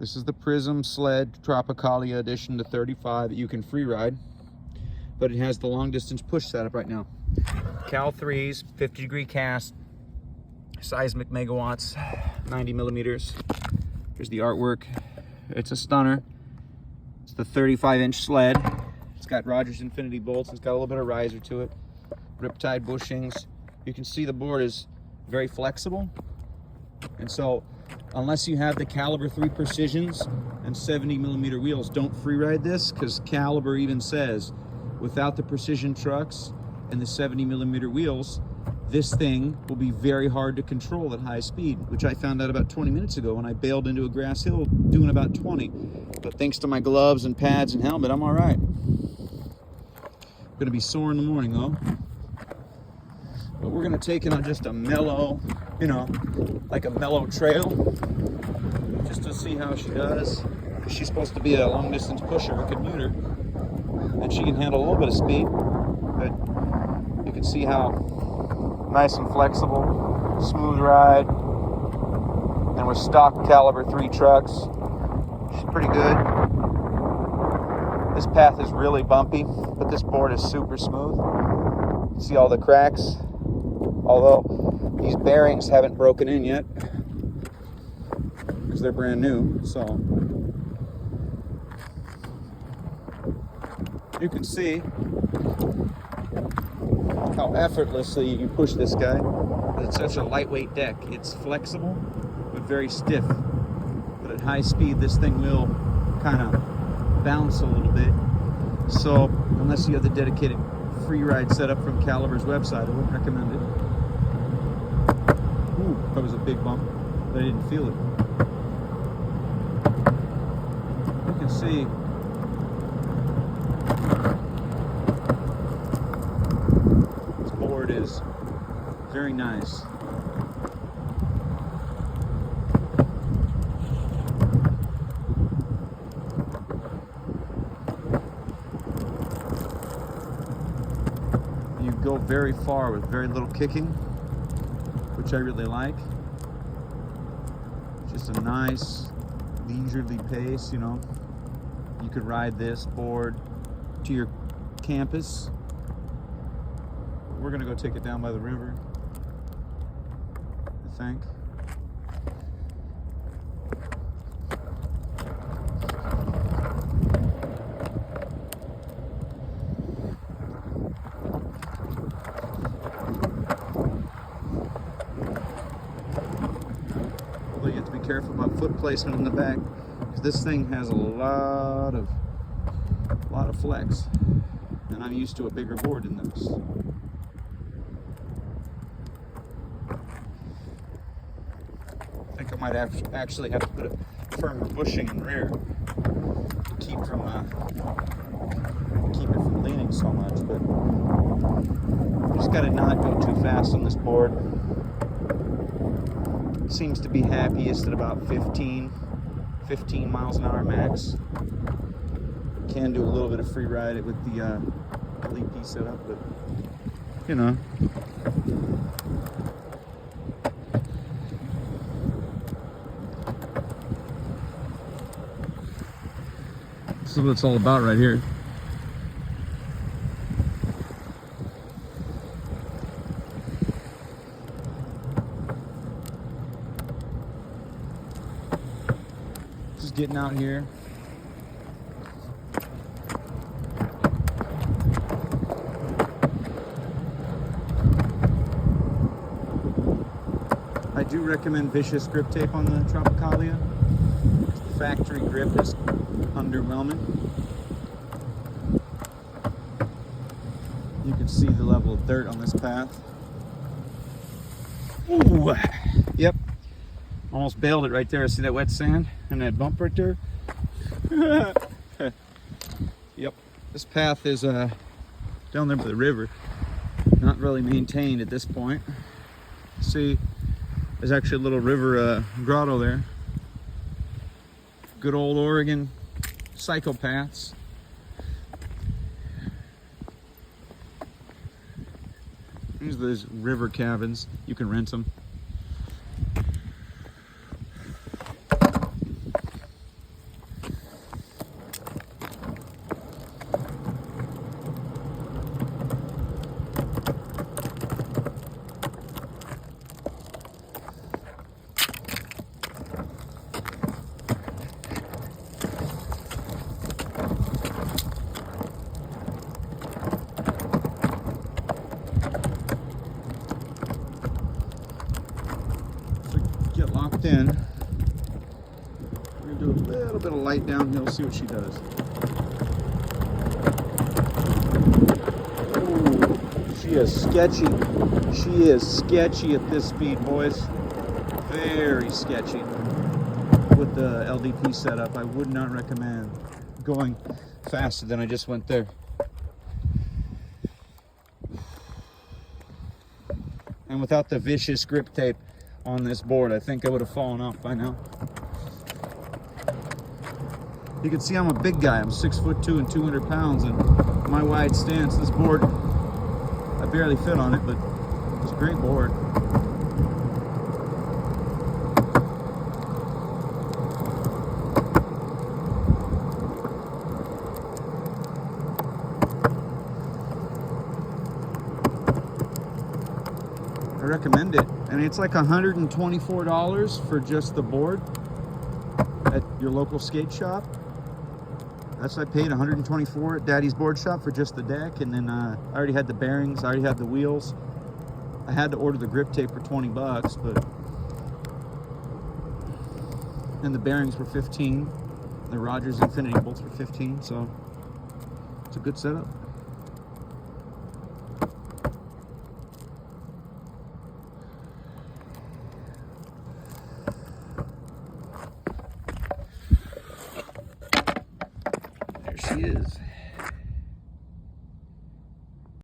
This is the Prisim sled Tropicalia edition to 35 that you can free ride, but it has the long distance push setup right now. Cal 3s, 50-degree cast, seismic megawatts, 90 millimeters. Here's the artwork. It's a stunner. It's the 35-inch sled. It's got Rogers Infinity bolts. It's got a little bit of riser to it. Riptide bushings. You can see the board is very flexible. And so, unless you have the Caliber 3 Precisions and 70 millimeter wheels, don't free ride this, because Caliber even says, without the Precision trucks and the 70 millimeter wheels, this thing will be very hard to control at high speed, which I found out about 20 minutes ago when I bailed into a grass hill doing about 20. But thanks to my gloves and pads and helmet, I'm all right. Gonna be sore in the morning though. But we're gonna take it on just a mellow, like a mellow trail, just to see how she does. She's supposed to be a long distance pusher, a commuter, and she can handle a little bit of speed, but you can see how nice and flexible, smooth ride, and with stock Caliber 3 trucks, she's pretty good. This path is really bumpy, but this board is super smooth. See all the cracks? Although these bearings haven't broken in yet because they're brand new, so you can see how effortlessly you push this guy. It's such a lightweight deck. It's flexible but very stiff, but at high speed this thing will kind of bounce a little bit. So unless you have the dedicated free ride setup from Caliber's website, I wouldn't recommend it. Ooh, that was a big bump, but I didn't feel it. You can see this board is very nice. You go very far with very little kicking, which I really like. Just a nice leisurely pace, You could ride this board to your campus. We're gonna go take it down by the river, I think. Although you have to be careful about foot placement in the back, because this thing has a lot of flex, and I'm used to a bigger board than this. I think I might actually have to put a firmer bushing in rear to keep it from leaning so much, but you just got to not go too fast on this board. It seems to be happiest at about 15 miles an hour max. Can do a little bit of free ride with the LEP setup, but this is what it's all about right here. Just getting out here. I do recommend vicious grip tape on the Tropicalia. The factory grip is underwhelming. You can see the level of dirt on this path. Ooh, yep. Almost bailed it right there. See that wet sand and that bump right there? Yep. This path is down there by the river. Not really maintained at this point. See, there's actually a little river grotto there. Good old Oregon psychopaths. Here's those river cabins. You can rent them. We're gonna do a little bit of light downhill, see what she does. Ooh, she is sketchy. She is sketchy at this speed, boys. Very sketchy. With the LDP setup, I would not recommend going faster than I just went there. And without the vicious grip tape on this board, I think I would have fallen off by now. You can see I'm a big guy. I'm 6'2" and 200 pounds, and my wide stance, this board, I barely fit on it, but it's a great board. I recommend it. I mean, it's like $124 for just the board at your local skate shop. That's what I paid, $124 at Daddy's Board Shop for just the deck, and then I already had the bearings, I already had the wheels. I had to order the grip tape for 20 bucks, but and the bearings were 15. The Rogers Infinity bolts were 15, so it's a good setup. There she is.